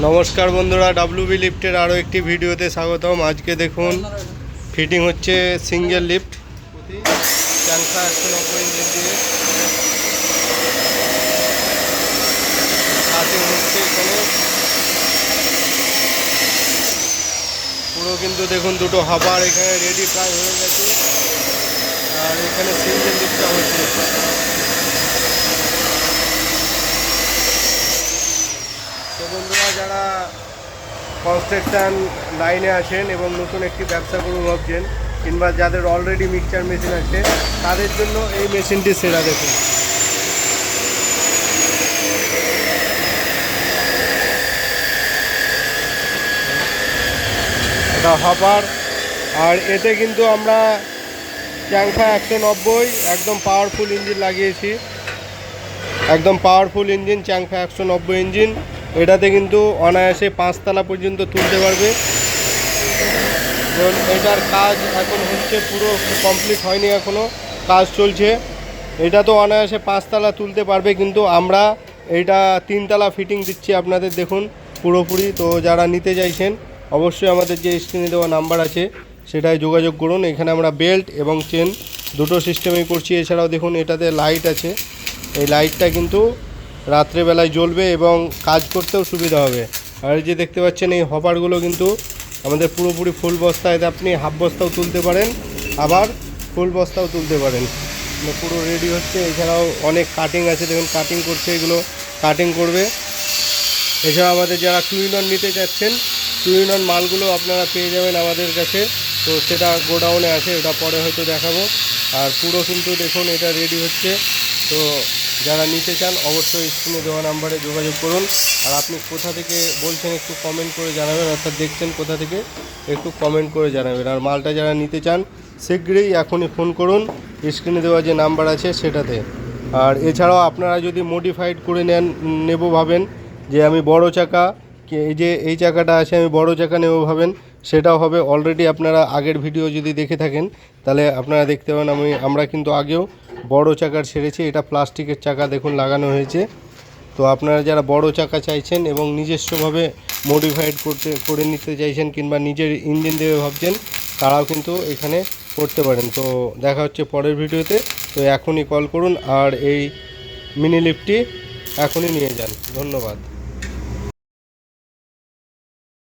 নমস্কার বন্ধুরা, ডাব্লিউবি লিফটের আরও একটি ভিডিওতে স্বাগতম। আজকে দেখুন ফিটিং হচ্ছে সিঙ্গেল লিফট চাংফা 190 ইঞ্জিন দিয়ে কাটিং হচ্ছে এখানে। পুরো কিন্তু দেখুন দুটো হাবার এখানে রেডি প্রায় হয়ে গেছে, আর এখানে সিঙ্গেল লিফটটা হচ্ছে। তো বন্ধুরা, যারা কনস্ট্রাকশান লাইনে আছেন এবং নতুন একটি ব্যবসা করুন ভাবছেন, কিংবা যাদের অলরেডি মিক্সচার মেশিন আছে, তাদের জন্য এই মেশিনটি সেরা। দেখুন এটা হপার, আর এতে কিন্তু আমরা চাংফা 190 একদম পাওয়ারফুল ইঞ্জিন লাগিয়েছি। একদম পাওয়ারফুল ইঞ্জিন, চাংফা 190 ইঞ্জিন। এটাতে কিন্তু অনায়াসে 5 তলা পর্যন্ত তুলতে পারবে। এটার কাজ এখন হচ্ছে, পুরো কমপ্লিট হয়নি, এখনও কাজ চলছে। এটা তো অনায়াসে 5 তলা তুলতে পারবে, কিন্তু আমরা এইটা 3 তলা ফিটিং দিচ্ছি আপনাদের। দেখুন পুরোপুরি। তো যারা নিতে চাইছেন অবশ্যই আমাদের যে স্ক্রিনে দেওয়া নাম্বার আছে সেটাই যোগাযোগ করুন। এখানে আমরা বেল্ট এবং চেন দুটো সিস্টেমেই করছি। এছাড়াও দেখুন এটাতে লাইট আছে, এই লাইটটা কিন্তু রাত্রেবেলায় জ্বলবে এবং কাজ করতেও সুবিধা হবে। আর এই যে দেখতে পাচ্ছেন এই হপারগুলো কিন্তু আমাদের পুরোপুরি ফুল বস্তা। এতে আপনি হাফ বস্তাও তুলতে পারেন, আবার ফুল বস্তাও তুলতে পারেন। পুরো রেডি হচ্ছে। এছাড়াও অনেক কাটিং আছে, দেখুন কাটিং করছে, এগুলো কাটিং করবে। এছাড়া আমাদের যারা টুইনন নিতে চাচ্ছেন, টুইনন মালগুলো আপনারা পেয়ে যাবেন আমাদের কাছে। তো সেটা গোডাউনে আছে, ওটা পরে হয়তো দেখাবো। আর পুরো কিন্তু দেখুন এটা রেডি হচ্ছে। তো যারা নিতে চান অবশ্যই স্ক্রিনে দেওয়া নাম্বারে যোগাযোগ করুন। আর আপনি কোথা থেকে বলছেন একটু কমেন্ট করে জানাবেন, অর্থাৎ দেখছেন কোথা থেকে একটু কমেন্ট করে জানাবেন। আর মালটা যারা নিতে চান শীঘ্রই এখনই ফোন করুন স্ক্রিনে দেওয়া যে নাম্বার আছে সেটাতে। আর এছাড়াও আপনারা যদি মডিফাইড করে নেব ভাবেন, যে আমি বড় চাকা, এই যে এই চাকাটা আছে আমি বড় চাকা নেব ভাবেন, সেটাও হবে। অলরেডি আপনারা আগের ভিডিও যদি দেখে থাকেন তাহলে আপনারা দেখতে পাবেন আমরা কিন্তু আগেও বড় চাকার ছেড়েছি। এটা প্লাস্টিকের চাকা দেখুন লাগানো হয়েছে। তো আপনারা যারা বড় চাকা চাইছেন এবং নিজস্বভাবে মডিফাইড করে নিতে চাইছেন, কিংবা নিজের ইঞ্জিন দেবে ভাবছেন, তারাও কিন্তু এখানে করতে পারেন। তো দেখা হচ্ছে পরের ভিডিওতে। তো এখনই কল করুন আর এই মিনি লিফটটি এখনই নিয়ে যান। ধন্যবাদ।